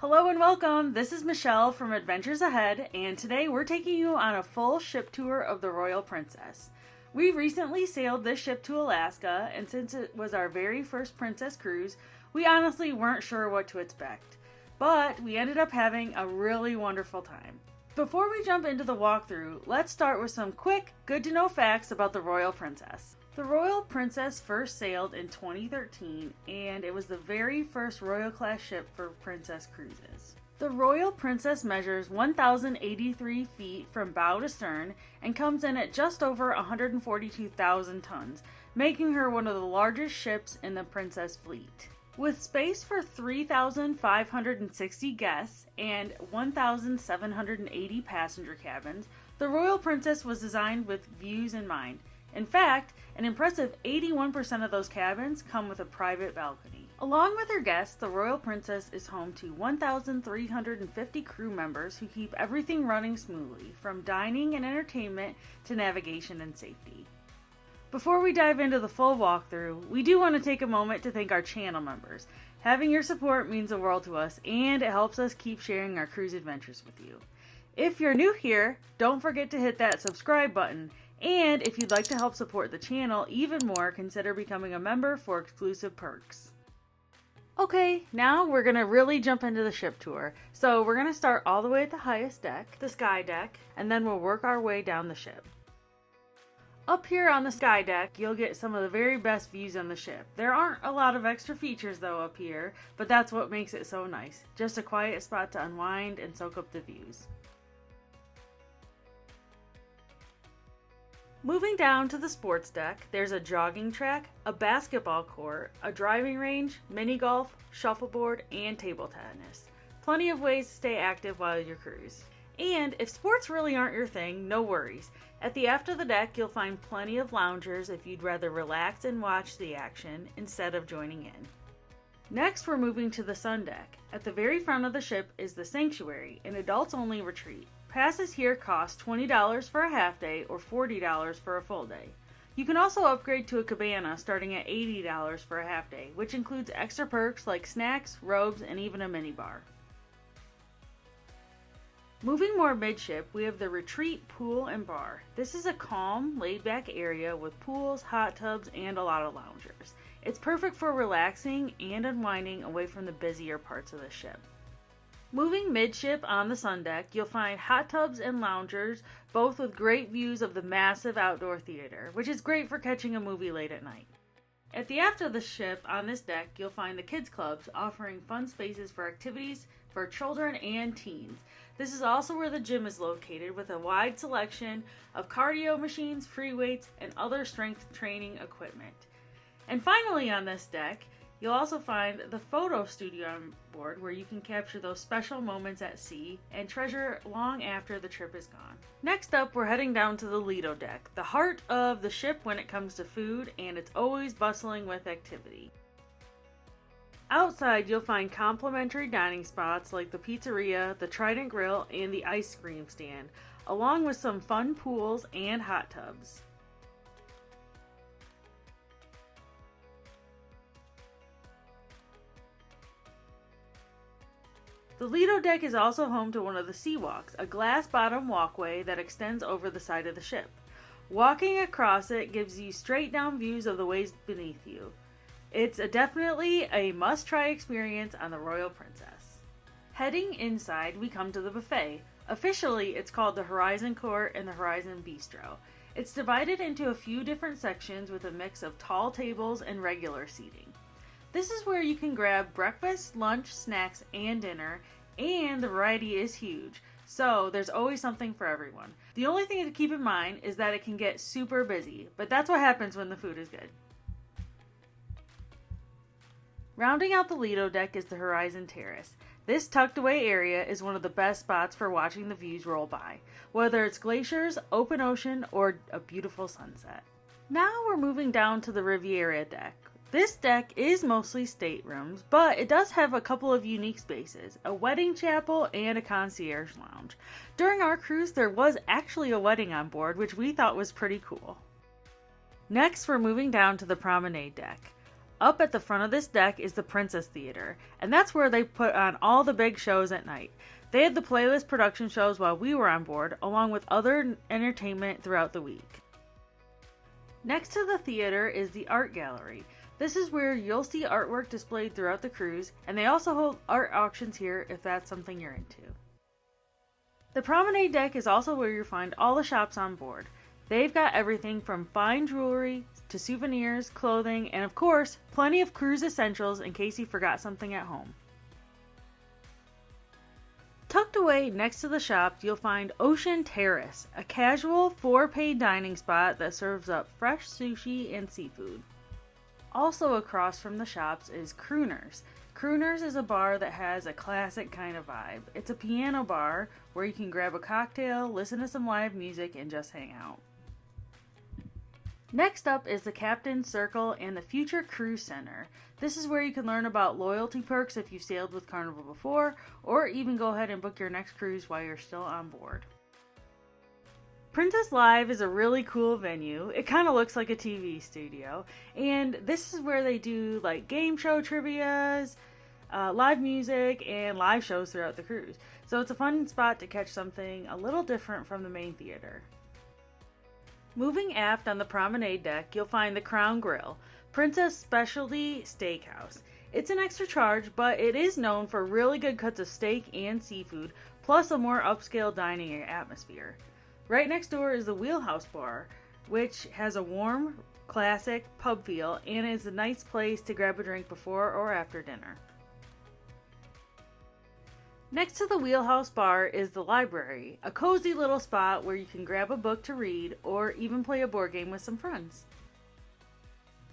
Hello and welcome. This is Michelle from Adventures Ahead, and today we're taking you on a full ship tour of the Royal Princess. We recently sailed this ship to Alaska, and since it was our very first Princess cruise, we honestly weren't sure what to expect. But we ended up having a really wonderful time. Before we jump into the walkthrough, let's start with some quick, good-to-know facts about the Royal Princess. The Royal Princess first sailed in 2013, and it was the very first Royal Class ship for Princess cruises. The Royal Princess measures 1,083 feet from bow to stern and comes in at just over 142,000 tons, making her one of the largest ships in the Princess fleet. With space for 3,560 guests and 1,780 passenger cabins, the Royal Princess was designed with views in mind. In fact, an impressive 81% of those cabins come with a private balcony. Along with her guests, the Royal Princess is home to 1,350 crew members who keep everything running smoothly, from dining and entertainment to navigation and safety. Before we dive into the full walkthrough, we do want to take a moment to thank our channel members. Having your support means the world to us, and it helps us keep sharing our cruise adventures with you. If you're new here, don't forget to hit that subscribe button. And if you'd like to help support the channel even more, consider becoming a member for exclusive perks. Okay, now we're going to really jump into the ship tour. So we're going to start all the way at the highest deck, the sky deck, and then we'll work our way down the ship. Up here on the sky deck, you'll get some of the very best views on the ship. There aren't a lot of extra features though up here, but that's what makes it so nice. Just a quiet spot to unwind and soak up the views. Moving down to the sports deck, there's a jogging track, a basketball court, a driving range, mini golf, shuffleboard, and table tennis. Plenty of ways to stay active while you cruise. And if sports really aren't your thing, no worries. At the aft of the deck, you'll find plenty of loungers if you'd rather relax and watch the action instead of joining in. Next, we're moving to the sun deck. At the very front of the ship is the sanctuary, an adults-only retreat. Passes here cost $20 for a half day or $40 for a full day. You can also upgrade to a cabana starting at $80 for a half day, which includes extra perks like snacks, robes, and even a minibar. Moving more midship, we have the retreat pool and bar. This is a calm, laid-back area with pools, hot tubs, and a lot of loungers. It's perfect for relaxing and unwinding away from the busier parts of the ship. Moving midship on the sun deck, you'll find hot tubs and loungers, both with great views of the massive outdoor theater, which is great for catching a movie late at night. At the aft of the ship on this deck, you'll find the kids clubs offering fun spaces for activities for children and teens. This is also where the gym is located, with a wide selection of cardio machines, free weights, and other strength training equipment. And finally on this deck, you'll also find the photo studio on board, where you can capture those special moments at sea and treasure long after the trip is gone. Next up, we're heading down to the Lido deck, the heart of the ship when it comes to food, and it's always bustling with activity. Outside, you'll find complimentary dining spots like the pizzeria, the Trident Grill, and the ice cream stand, along with some fun pools and hot tubs. The Lido deck is also home to one of the sea walks, a glass-bottom walkway that extends over the side of the ship. Walking across it gives you straight-down views of the waves beneath you. It's definitely a must-try experience on the Royal Princess. Heading inside, we come to the buffet. Officially, it's called the Horizon Court and the Horizon Bistro. It's divided into a few different sections with a mix of tall tables and regular seating. This is where you can grab breakfast, lunch, snacks, and dinner, and the variety is huge, so there's always something for everyone. The only thing to keep in mind is that it can get super busy, but that's what happens when the food is good. Rounding out the Lido deck is the Horizon Terrace. This tucked away area is one of the best spots for watching the views roll by, whether it's glaciers, open ocean, or a beautiful sunset. Now we're moving down to the Riviera deck. This deck is mostly staterooms, but it does have a couple of unique spaces, a wedding chapel and a concierge lounge. During our cruise, there was actually a wedding on board, which we thought was pretty cool. Next, we're moving down to the promenade deck. Up at the front of this deck is the Princess Theater, and that's where they put on all the big shows at night. They had the playlist production shows while we were on board, along with other entertainment throughout the week. Next to the theater is the art gallery. This is where you'll see artwork displayed throughout the cruise, and they also hold art auctions here if that's something you're into. The promenade deck is also where you'll find all the shops on board. They've got everything from fine jewelry to souvenirs, clothing, and of course, plenty of cruise essentials in case you forgot something at home. Tucked away next to the shop, you'll find Ocean Terrace, a casual 4-pay dining spot that serves up fresh sushi and seafood. Also across from the shops is Crooners. Crooners is a bar that has a classic kind of vibe. It's a piano bar where you can grab a cocktail, listen to some live music, and just hang out. Next up is the Captain's Circle and the Future Cruise Center. This is where you can learn about loyalty perks if you've sailed with Carnival before, or even go ahead and book your next cruise while you're still on board. Princess Live is a really cool venue. It kind of looks like a TV studio, and this is where they do like game show trivias, live music, and live shows throughout the cruise. So it's a fun spot to catch something a little different from the main theater. Moving aft on the promenade deck, you'll find the Crown Grill, Princess Specialty Steakhouse. It's an extra charge, but it is known for really good cuts of steak and seafood, plus a more upscale dining atmosphere. Right next door is the Wheelhouse Bar, which has a warm, classic pub feel and is a nice place to grab a drink before or after dinner. Next to the Wheelhouse Bar is the library, a cozy little spot where you can grab a book to read or even play a board game with some friends.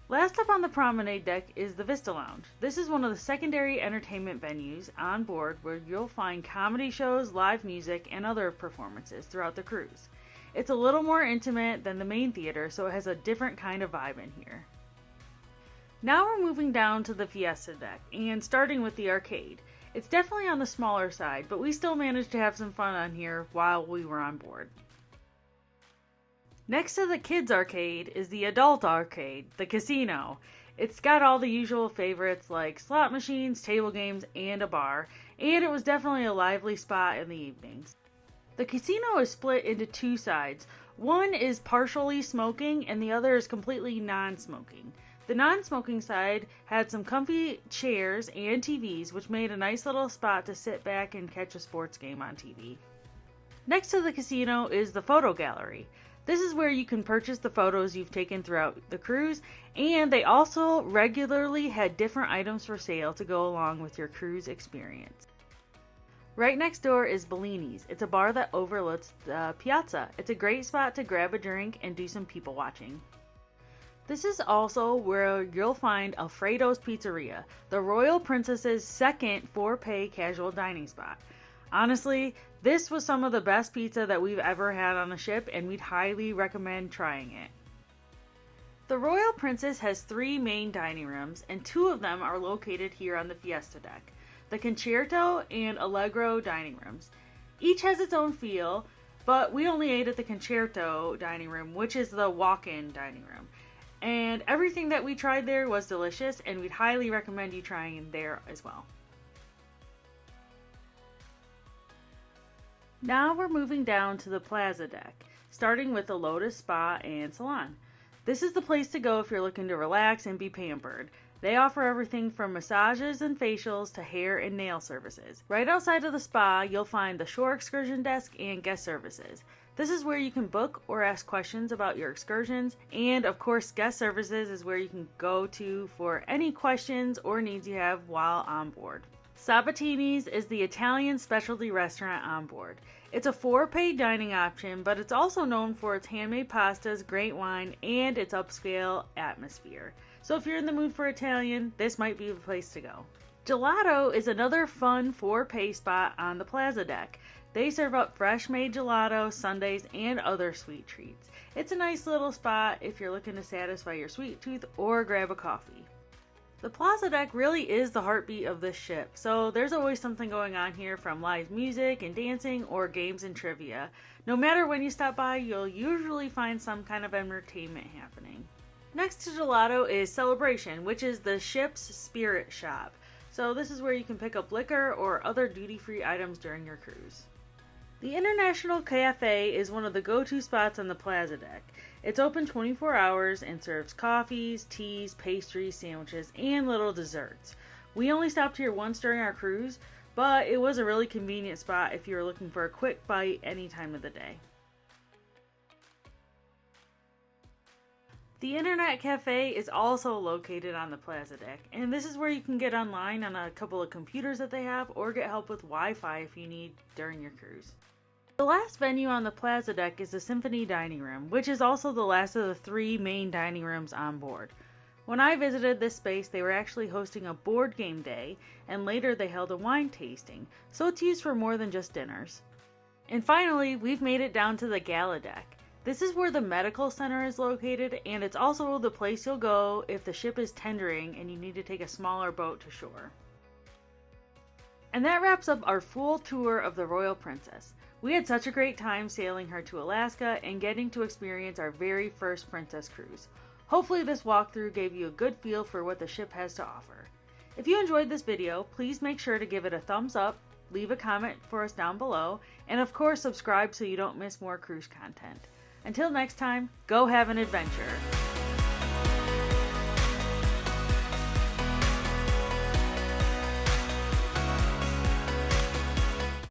Last up on the promenade deck is the Vista Lounge. This is one of the secondary entertainment venues on board where you'll find comedy shows, live music, and other performances throughout the cruise. It's a little more intimate than the main theater, so it has a different kind of vibe in here. Now we're moving down to the Fiesta deck and starting with the arcade. It's definitely on the smaller side, but we still managed to have some fun on here while we were on board. Next to the kids arcade is the adult arcade, the casino. It's got all the usual favorites like slot machines, table games, and a bar, and it was definitely a lively spot in the evenings. The casino is split into two sides. One is partially smoking and the other is completely non-smoking. The non-smoking side had some comfy chairs and TVs, which made a nice little spot to sit back and catch a sports game on TV. Next to the casino is the photo gallery. This is where you can purchase the photos you've taken throughout the cruise, and they also regularly had different items for sale to go along with your cruise experience. Right next door is Bellini's. It's a bar that overlooks the piazza. It's a great spot to grab a drink and do some people watching. This is also where you'll find Alfredo's Pizzeria, the Royal Princess's second 4-pay casual dining spot. Honestly, this was some of the best pizza that we've ever had on a ship, and we'd highly recommend trying it. The Royal Princess has 3 main dining rooms, and 2 of them are located here on the Fiesta deck, the Concerto and Allegro dining rooms. Each has its own feel, but we only ate at the Concerto dining room, which is the walk-in dining room. And everything that we tried there was delicious, and we'd highly recommend you trying there as well. Now we're moving down to the Plaza deck, starting with the Lotus Spa and Salon. This is the place to go if you're looking to relax and be pampered. They offer everything from massages and facials to hair and nail services. Right outside of the spa, you'll find the shore excursion desk and guest services. This is where you can book or ask questions about your excursions, and of course guest services is where you can go to for any questions or needs you have while on board. Sabatini's is the Italian specialty restaurant on board. It's a 4-pay dining option, but it's also known for its handmade pastas, great wine, and its upscale atmosphere. So if you're in the mood for Italian, this might be the place to go. Gelato is another fun 4-pay spot on the Plaza deck. They serve up fresh made gelato, sundaes, and other sweet treats. It's a nice little spot if you're looking to satisfy your sweet tooth or grab a coffee. The Plaza deck really is the heartbeat of this ship, so there's always something going on here from live music and dancing or games and trivia. No matter when you stop by, you'll usually find some kind of entertainment happening. Next to Gelato is Celebration, which is the ship's spirit shop. So this is where you can pick up liquor or other duty-free items during your cruise. The International Cafe is one of the go-to spots on the Plaza deck. It's open 24 hours and serves coffees, teas, pastries, sandwiches, and little desserts. We only stopped here once during our cruise, but it was a really convenient spot if you were looking for a quick bite any time of the day. The Internet Cafe is also located on the Plaza deck, and this is where you can get online on a couple of computers that they have or get help with Wi-Fi if you need during your cruise. The last venue on the Plaza deck is the Symphony Dining Room, which is also the last of the 3 main dining rooms on board. When I visited this space, they were actually hosting a board game day, and later they held a wine tasting, so it's used for more than just dinners. And finally, we've made it down to the Gala deck. This is where the medical center is located, and it's also the place you'll go if the ship is tendering and you need to take a smaller boat to shore. And that wraps up our full tour of the Royal Princess. We had such a great time sailing her to Alaska and getting to experience our very first Princess cruise. Hopefully this walkthrough gave you a good feel for what the ship has to offer. If you enjoyed this video, please make sure to give it a thumbs up, leave a comment for us down below, and of course subscribe so you don't miss more cruise content. Until next time, go have an adventure!